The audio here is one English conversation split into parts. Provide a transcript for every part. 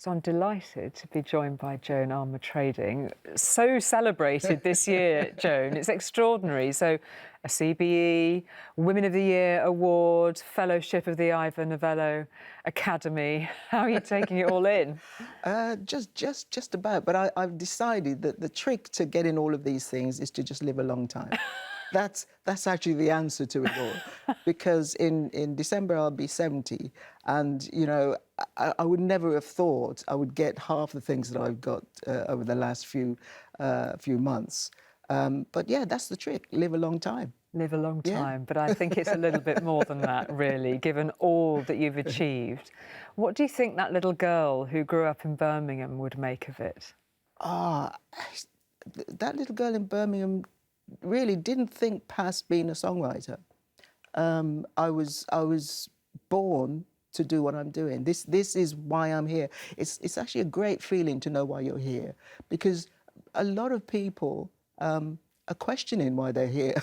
So I'm delighted to be joined by Joan Armatrading. So celebrated this year, Joan. It's extraordinary. So a CBE, Women of the Year Award, Fellowship of the Ivor Novello Academy. How are you taking it all in? Just about. But I've decided that the trick to getting all of these things is to just live a long time. That's actually the answer to it all. Because in December I'll be 70, and you know I would never have thought I would get half the things that I've got over the last few months. But yeah, that's the trick. Live a long time. Live a long time, Yeah. but I think it's a little bit more than that, really, given all that you've achieved. What do you think that little girl who grew up in Birmingham would make of it? That little girl in Birmingham really didn't think past being a songwriter. I was born to do what I'm doing. This is why I'm here. It's actually a great feeling to know why you're here, because a lot of people are questioning why they're here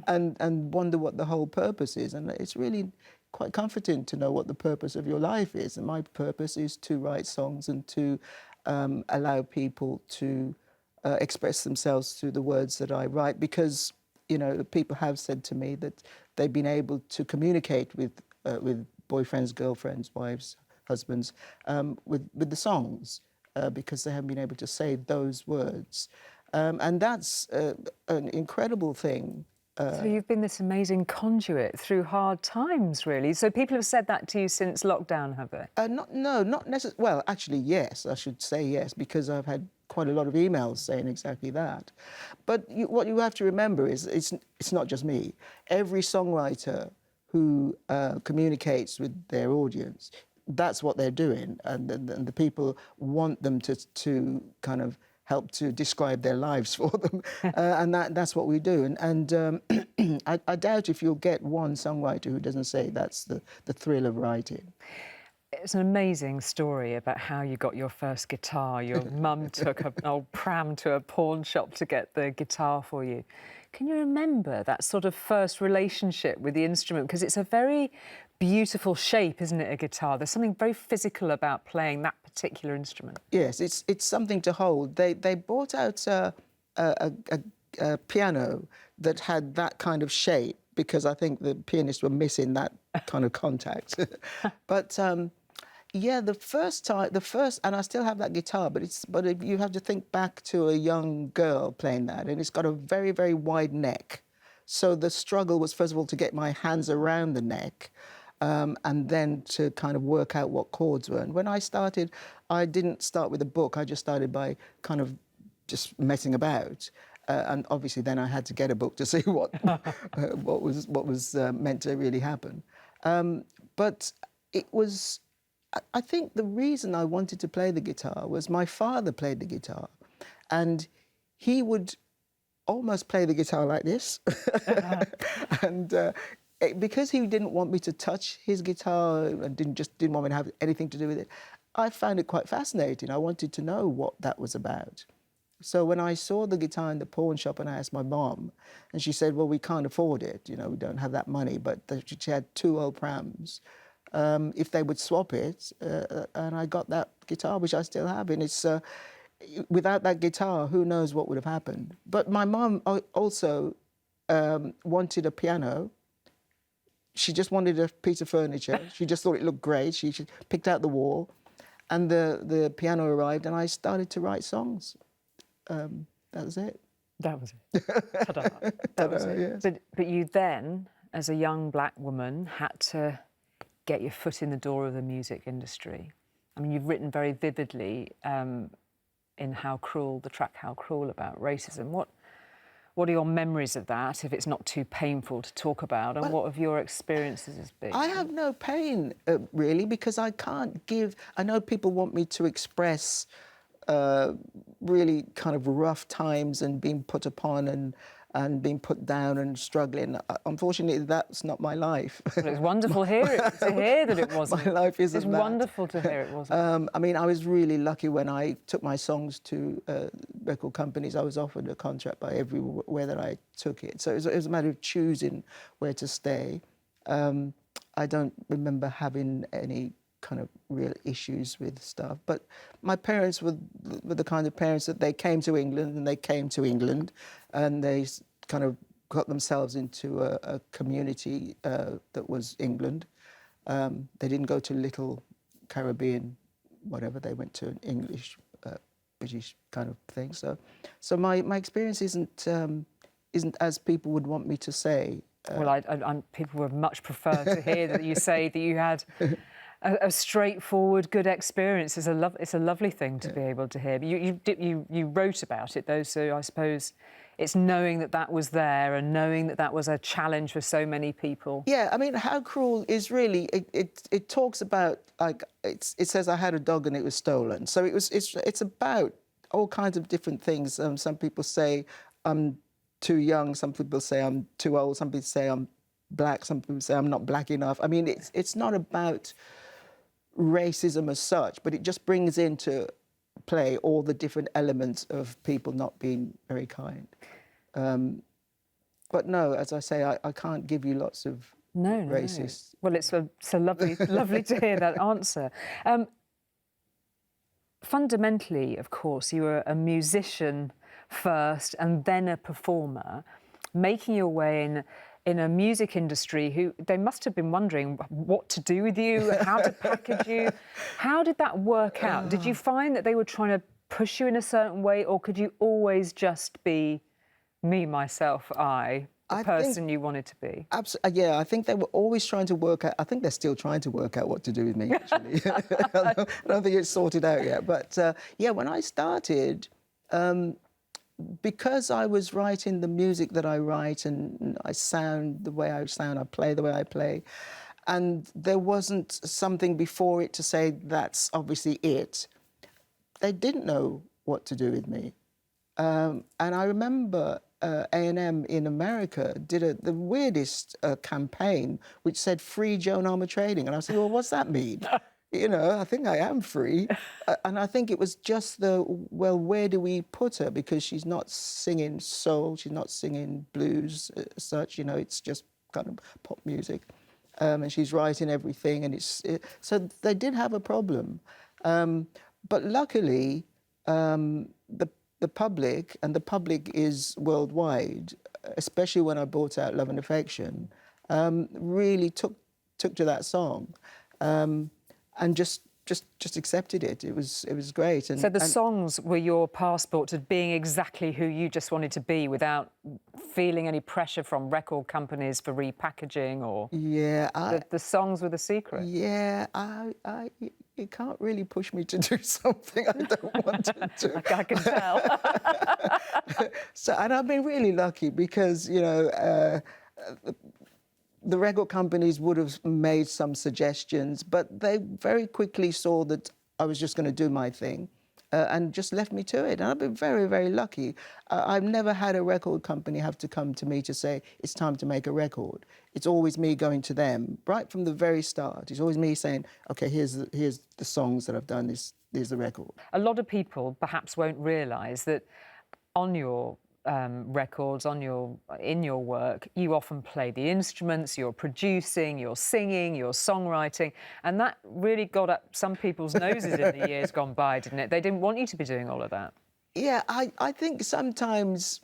and wonder what the whole purpose is. And it's really quite comforting to know what the purpose of your life is. And my purpose is to write songs and to allow people to express themselves through the words that I write, because you know people have said to me that they've been able to communicate with boyfriends, girlfriends, wives, husbands with the songs because they haven't been able to say those words, and that's an incredible thing. So you've been this amazing conduit through hard times, really. So people have said that to you since lockdown, have they? Not necessarily. Well, actually, yes, I should say yes, because I've had quite a lot of emails saying exactly that. But what you have to remember is it's not just me. Every songwriter who communicates with their audience, that's what they're doing, and the people want them to kind of help to describe their lives for them, and that's what we do. And I doubt if you'll get one songwriter who doesn't say that's the thrill of writing. It's an amazing story about how you got your first guitar. Your mum took an old pram to a pawn shop to get the guitar for you. Can you remember that sort of first relationship with the instrument? Because it's a very beautiful shape, isn't it, a guitar? There's something very physical about playing that particular instrument. Yes, it's something to hold. They brought out a piano that had that kind of shape, because I think the pianists were missing that kind of contact. But yeah, the first, and I still have that guitar, but you have to think back to a young girl playing that, and it's got a very, very wide neck. So the struggle was, first of all, to get my hands around the neck, and then to kind of work out what chords were. And when I started, I didn't start with a book. I just started by kind of just messing about. And obviously then I had to get a book to see what was meant to really happen. But it was, I think the reason I wanted to play the guitar was my father played the guitar, and he would almost play the guitar like this. And because he didn't want me to touch his guitar and didn't want me to have anything to do with it, I found it quite fascinating. I wanted to know what that was about. So when I saw the guitar in the pawn shop and I asked my mom, and she said, well, we can't afford it, you know, we don't have that money, but she had two old prams, if they would swap it, and I got that guitar, which I still have, and it's, without that guitar, who knows what would have happened. But my mom also wanted a piano. She just wanted a piece of furniture. She just thought it looked great. She picked out the wall, and the piano arrived, and I started to write songs. That was it. That was it. Ta-da. That was it. Yes. But you then, as a young black woman, had to get your foot in the door of the music industry. I mean, you've written very vividly in How Cruel, the track How Cruel, about racism. What are your memories of that, if it's not too painful to talk about, and what have your experiences been? I have no pain, really, because I can't give... I know people want me to express really kind of rough times and being put upon and being put down and struggling. Unfortunately, that's not my life. Well, it's wonderful to hear that it wasn't. My life isn't It's that. wonderful to hear it wasn't. I mean, I was really lucky when I took my songs to record companies. I was offered a contract by everywhere that I took it. So it was a matter of choosing where to stay. I don't remember having any kind of real issues with stuff. But my parents were the kind of parents that they came to England and they kind of got themselves into a community that was England. They didn't go to little Caribbean, whatever. They went to an English, British kind of thing. So my experience isn't as people would want me to say. Well, people would much prefer to hear that you say that you had a straightforward, good experience. It's a lovely thing to be able to hear. But you wrote about it though, so I suppose it's knowing that was there and knowing that was a challenge for so many people. Yeah, I mean, How Cruel is really it talks about, like, it says I had a dog and it was stolen. So it's about all kinds of different things. Some people say I'm too young. Some people say I'm too old. Some people say I'm black. Some people say I'm not black enough. I mean, it's not about racism as such, but it just brings into play all the different elements of people not being very kind. But no, as I say, I can't give you lots of racist. No. Well, it's so lovely, lovely to hear that answer. Fundamentally, of course, you were a musician first and then a performer, making your way in a music industry who they must have been wondering what to do with you, how to package you. How did that work out? Did you find that they were trying to push you in a certain way, or could you always just be me, myself, the person you wanted to be? Absolutely, yeah. I think they were always trying to work out. I think they're still trying to work out what to do with me. Actually, I don't think it's sorted out yet. But yeah, when I started, because I was writing the music that I write, and I sound the way I sound, I play the way I play, and there wasn't something before it to say that's obviously it. They didn't know what to do with me, and I remember. A&M in America did the weirdest campaign which said "Free Joan Armatrading," and I said, "Well, what's that mean?" You know, I think I am free, and I think it was just where do we put her, because she's not singing soul, she's not singing blues as such. You know, it's just kind of pop music, and she's writing everything, and so they did have a problem, but luckily the public, and the public is worldwide, especially when I brought out Love and Affection, really took to that song, and just accepted it. It was great. So the songs were your passport to being exactly who you just wanted to be, without feeling any pressure from record companies for repackaging, or the songs were the secret. Yeah, you can't really push me to do something I don't want to do. I can tell. And I've been really lucky because, you know, the record companies would have made some suggestions, but they very quickly saw that I was just going to do my thing and just left me to it. And I've been very, very lucky. I've never had a record company have to come to me to say, it's time to make a record. It's always me going to them, right from the very start. It's always me saying, OK, here's the songs that I've done, here's the record. A lot of people perhaps won't realise that on your records, in your work, you often play the instruments, you're producing, you're singing, you're songwriting, and that really got up some people's noses in the years gone by, didn't it? They didn't want you to be doing all of that. Yeah, I think sometimes,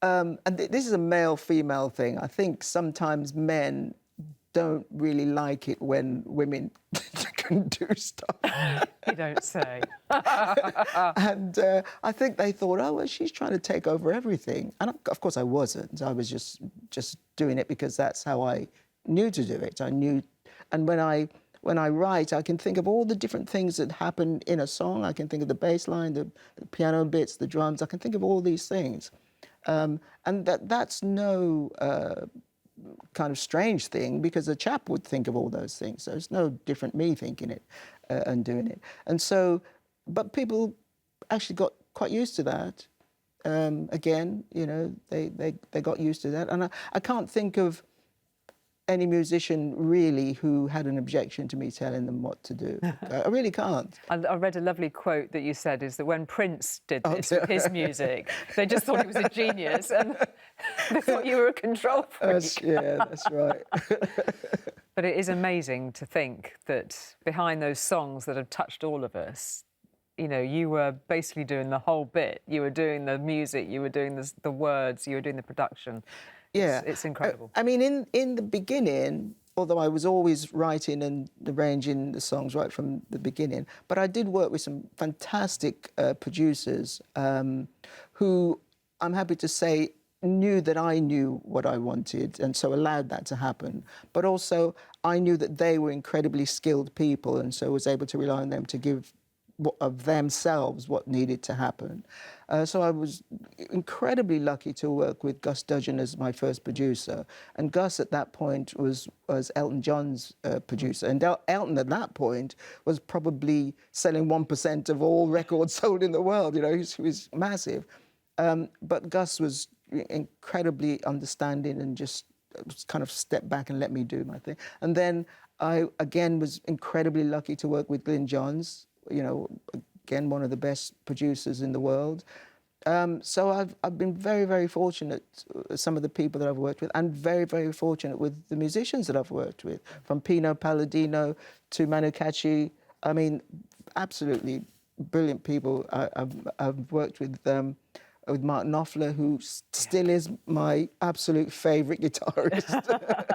and this is a male-female thing, I think sometimes men don't really like it when women can do stuff. You don't say. And I think they thought, oh, well, she's trying to take over everything. And of course I wasn't. I was just doing it because that's how I knew to do it. I knew, and when I write, I can think of all the different things that happen in a song. I can think of the bass line, the piano bits, the drums. I can think of all these things. And that's no kind of strange thing, because a chap would think of all those things. So it's no different me thinking it and doing it. And so, but people actually got quite used to that. Again, you know, they got used to that. And I can't think of any musician really who had an objection to me telling them what to do. I really can't. I read a lovely quote that you said is that when Prince did this with his music, they just thought he was a genius and they thought you were a control freak. That's right. But it is amazing to think that behind those songs that have touched all of us, you know, you were basically doing the whole bit. You were doing the music, you were doing the words, you were doing the production. Yeah. It's incredible. I mean, in the beginning, although I was always writing and arranging the songs right from the beginning, but I did work with some fantastic producers who, I'm happy to say, knew that I knew what I wanted and so allowed that to happen. But also, I knew that they were incredibly skilled people and so was able to rely on them to give of themselves what needed to happen. So I was incredibly lucky to work with Gus Dudgeon as my first producer. And Gus at that point was Elton John's producer. And Elton at that point was probably selling 1% of all records sold in the world. You know, he was massive. But Gus was incredibly understanding and just kind of stepped back and let me do my thing. And then I, again, was incredibly lucky to work with Glyn Johns, you know, again, one of the best producers in the world. So I've been very, very fortunate, some of the people that I've worked with, and very, very fortunate with the musicians that I've worked with, from Pino Palladino to Manu Katché. I mean, absolutely brilliant people. I've worked with Martin Knopfler, who still is my absolute favourite guitarist.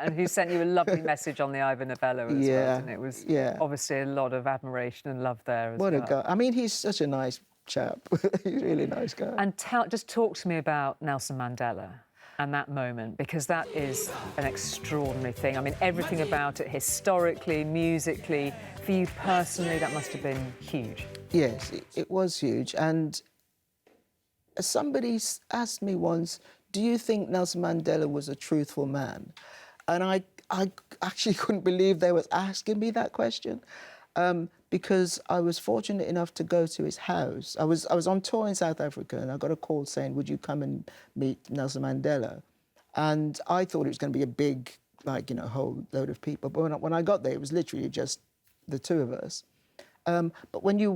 And who sent you a lovely message on the Ivor Novello as well, and it was obviously a lot of admiration and love there as well. What a guy. I mean, he's such a nice chap. He's a really nice guy. And just talk to me about Nelson Mandela and that moment, because that is an extraordinary thing. I mean, everything about it, historically, musically, for you personally, that must have been huge. Yes, it was huge. And somebody asked me once, do you think Nelson Mandela was a truthful man? And I actually couldn't believe they was asking me that question, because I was fortunate enough to go to his house. I was on tour in South Africa and I got a call saying, would you come and meet Nelson Mandela? And I thought it was going to be a big, like, you know, whole load of people. But when I got there, it was literally just the two of us. But when you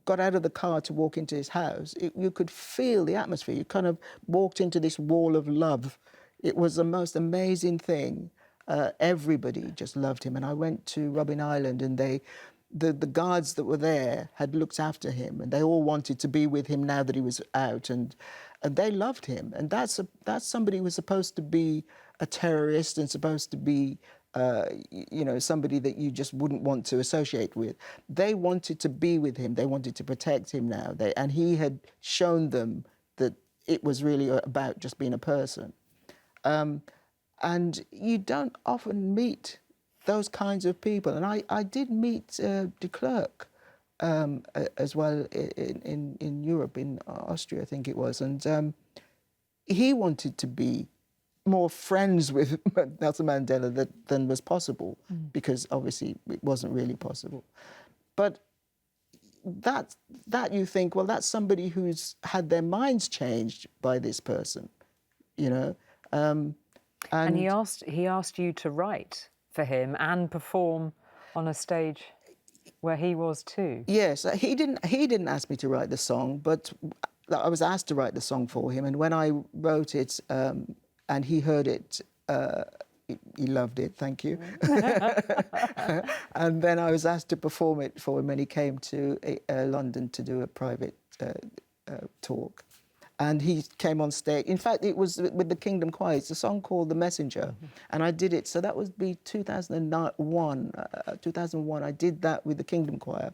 got out of the car to walk into his house, you could feel the atmosphere. You kind of walked into this wall of love. It was the most amazing thing. Everybody just loved him. And I went to Robben Island and the guards that were there had looked after him and they all wanted to be with him now that he was out. And they loved him. And that's somebody who was supposed to be a terrorist and supposed to be you know, somebody that you just wouldn't want to associate with. They wanted to be with him. They wanted to protect him now. And he had shown them that it was really about just being a person. And you don't often meet those kinds of people. And I did meet de Klerk as well in Europe, in Austria, I think it was. And he wanted to be more friends with Nelson Mandela than was possible, because obviously it wasn't really possible. But that you think, well, that's somebody who's had their minds changed by this person, you know. And he asked you to write for him and perform on a stage where he was too. Yes, he didn't ask me to write the song, but I was asked to write the song for him. And when I wrote it, and he heard it, he loved it, thank you. And then I was asked to perform it for him when he came to London to do a private talk. And he came on stage. In fact, it was with the Kingdom Choir. It's a song called The Messenger. And I did it, so that would be 2001. 2001, I did that with the Kingdom Choir,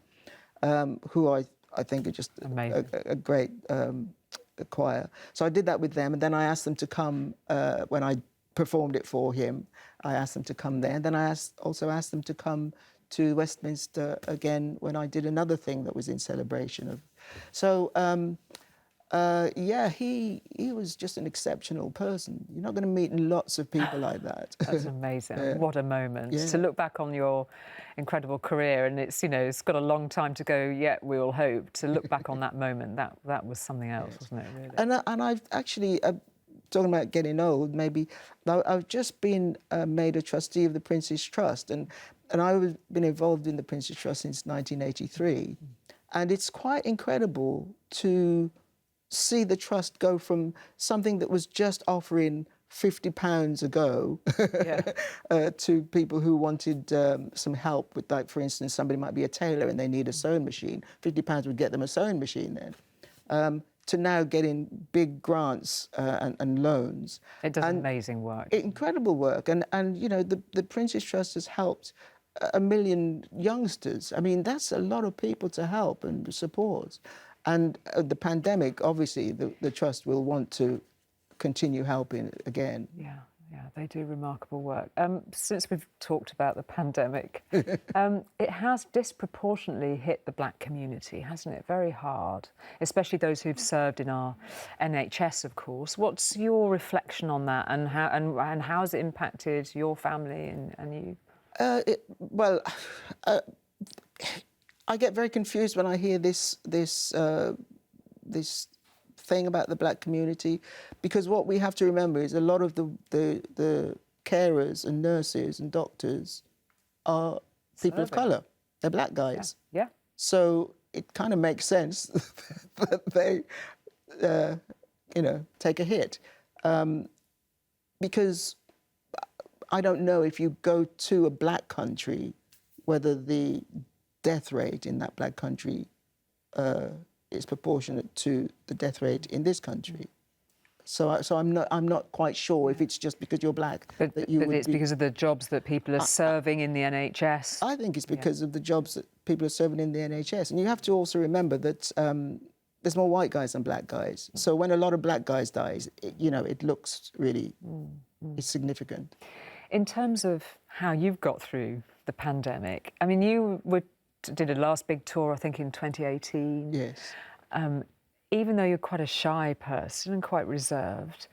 who I think are just a great choir. So I did that with them, and then I asked them to come when I performed it for him. I asked them to come there, and then I also asked them to come to Westminster again when I did another thing that was in celebration of. So yeah, he was just an exceptional person. You're not going to meet lots of people like that. That's amazing. What a moment to look back on your incredible career, and it's, you know, it's got a long time to go yet, we all hope. To look back on that moment, that was something else, wasn't it, really? And I've actually, talking about getting old, maybe I've just been made a trustee of the Prince's Trust, and I've been involved in the Prince's Trust since 1983, and it's quite incredible to see the trust go from something that was just offering £50 ago to people who wanted some help with, like, for instance, somebody might be a tailor and they need a sewing machine. £50 would get them a sewing machine then. To now getting big grants and loans. It does amazing work. Incredible work. And you know, the Prince's Trust has helped 1 million youngsters. I mean, that's a lot of people to help and support. And the pandemic, obviously, the Trust will want to continue helping again. Yeah, they do remarkable work. Since we've talked about the pandemic, it has disproportionately hit the black community, hasn't it? Very hard, especially those who've served in our NHS, of course. What's your reflection on that, and how has it impacted your family and you? I get very confused when I hear this thing about the black community, because what we have to remember is a lot of the carers and nurses and doctors are people of colour. They're black guys. Yeah. So it kind of makes sense that they, take a hit, because I don't know if you go to a black country whether the death rate in that black country is proportionate to the death rate in this country. So I'm not quite sure if it's just because you're black that you would it's because of the jobs that people are serving in the NHS. I think it's because of the jobs that people are serving in the NHS. And you have to also remember that there's more white guys than black guys. So when a lot of black guys dies, it looks really it's significant. In terms of how you've got through the pandemic, I mean, you did a last big tour, I think, in 2018. Yes. Even though you're quite a shy person and quite reserved,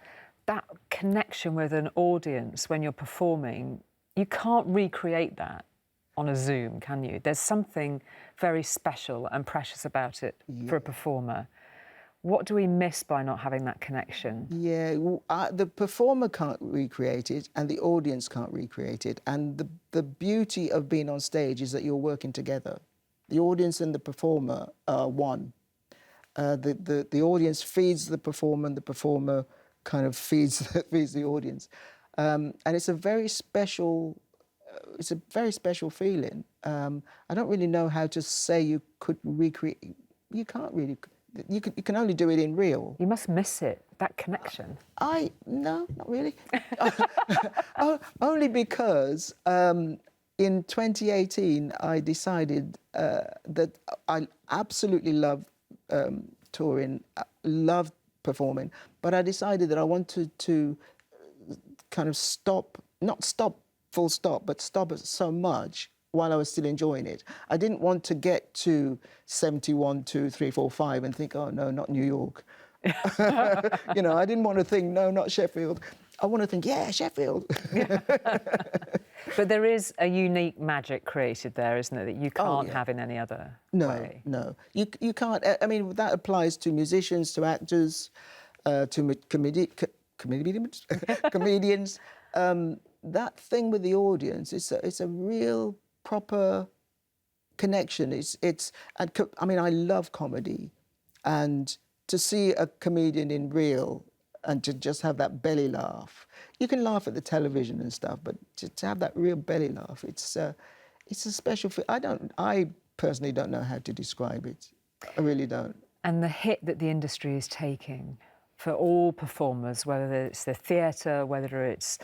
that connection with an audience when you're performing, you can't recreate that on a Zoom, can you? There's something very special and precious about it for a performer. What do we miss by not having that connection? Yeah, the performer can't recreate it and the audience can't recreate it. And the beauty of being on stage is that you're working together. The audience and the performer are one. The audience feeds the performer and the performer kind of feeds the audience. And it's a very special feeling. I don't really know how to say you could recreate. You can't really. You can only do it in real. You must miss it, that connection. No, not really. Only because in 2018 I decided that I absolutely love touring, loved performing, but I decided that I wanted to kind of not stop full stop, but stop it so much while I was still enjoying it. I didn't want to get to 71, 2, 3, 4, 5 and think, oh no, not New York. I didn't want to think, no, not Sheffield. I want to think, yeah, Sheffield. But there is a unique magic created there, isn't it, that you can't have in any other way? No. You can't. I mean, that applies to musicians, to actors, to comedians. That thing with the audience, it's a real proper connection. I love comedy, and to see a comedian in real and to just have that belly laugh. You can laugh at the television and stuff, but to have that real belly laugh, it's a special feel. I personally don't know how to describe it. I really don't. And the hit that the industry is taking for all performers, whether it's the theatre, whether it's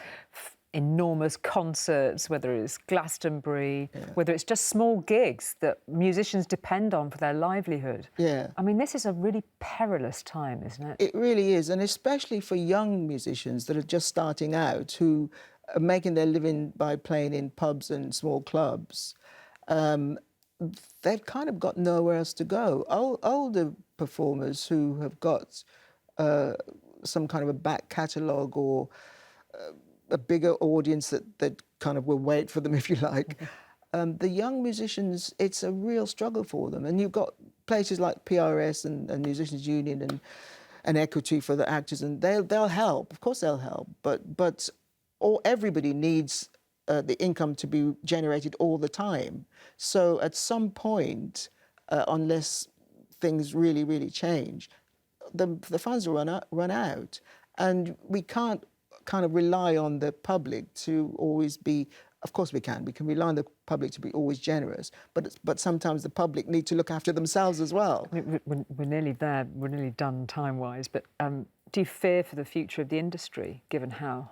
enormous concerts, whether it's Glastonbury, whether it's just small gigs that musicians depend on for their livelihood. Yeah. I mean, this is a really perilous time, isn't it? It really is, and especially for young musicians that are just starting out, who are making their living by playing in pubs and small clubs. They've kind of got nowhere else to go. Older performers who have got some kind of a back catalogue or a bigger audience that kind of will wait for them, if you like. The young musicians, it's a real struggle for them. And you've got places like PRS and Musicians Union and equity for the actors, and they'll help. Of course, they'll help. But everybody needs the income to be generated all the time. So at some point, unless things really change, the funds will run out, and we can't kind of rely on the public to always be. Of course we can. We can rely on the public to be always generous, but sometimes the public need to look after themselves as well. I mean, we're nearly there. We're nearly done time-wise. But do you fear for the future of the industry, given how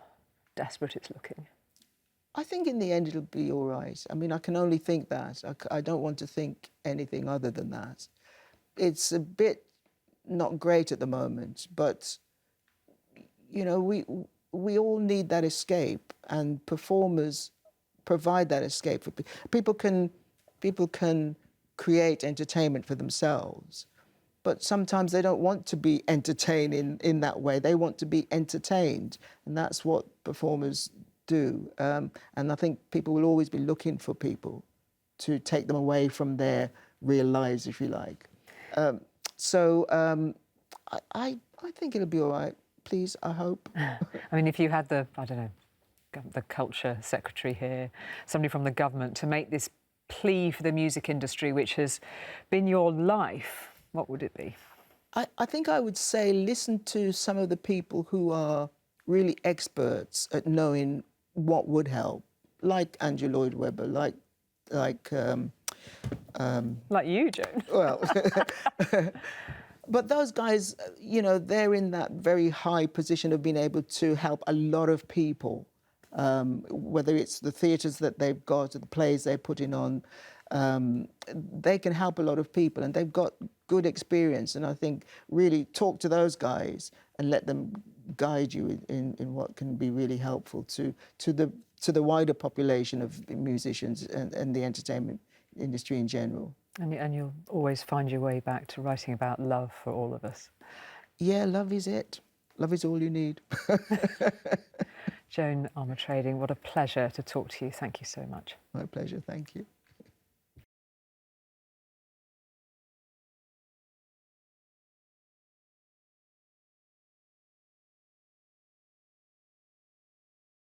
desperate it's looking? I think in the end it'll be all right. I mean, I can only think that. I don't want to think anything other than that. It's a bit not great at the moment, but you know, we all need that escape, and performers provide that escape for people. People can create entertainment for themselves, but sometimes they don't want to be entertained in that way. They want to be entertained, and that's what performers do. And I think people will always be looking for people to take them away from their real lives, if you like. So I think it'll be all right. Please, I hope. I mean, if you had the, I don't know, the culture secretary here, somebody from the government, to make this plea for the music industry, which has been your life, what would it be? I think I would say listen to some of the people who are really experts at knowing what would help, like Andrew Lloyd Webber, like you, Joan. well, but those guys, you know, they're in that very high position of being able to help a lot of people, whether it's the theatres that they've got or the plays they're putting on. They can help a lot of people, and they've got good experience. And I think really talk to those guys and let them guide you in what can be really helpful to the wider population of musicians and the entertainment industry in general. And you'll always find your way back to writing about love for all of us. Yeah, love is it. Love is all you need. Joan Armatrading, what a pleasure to talk to you. Thank you so much. My pleasure, thank you.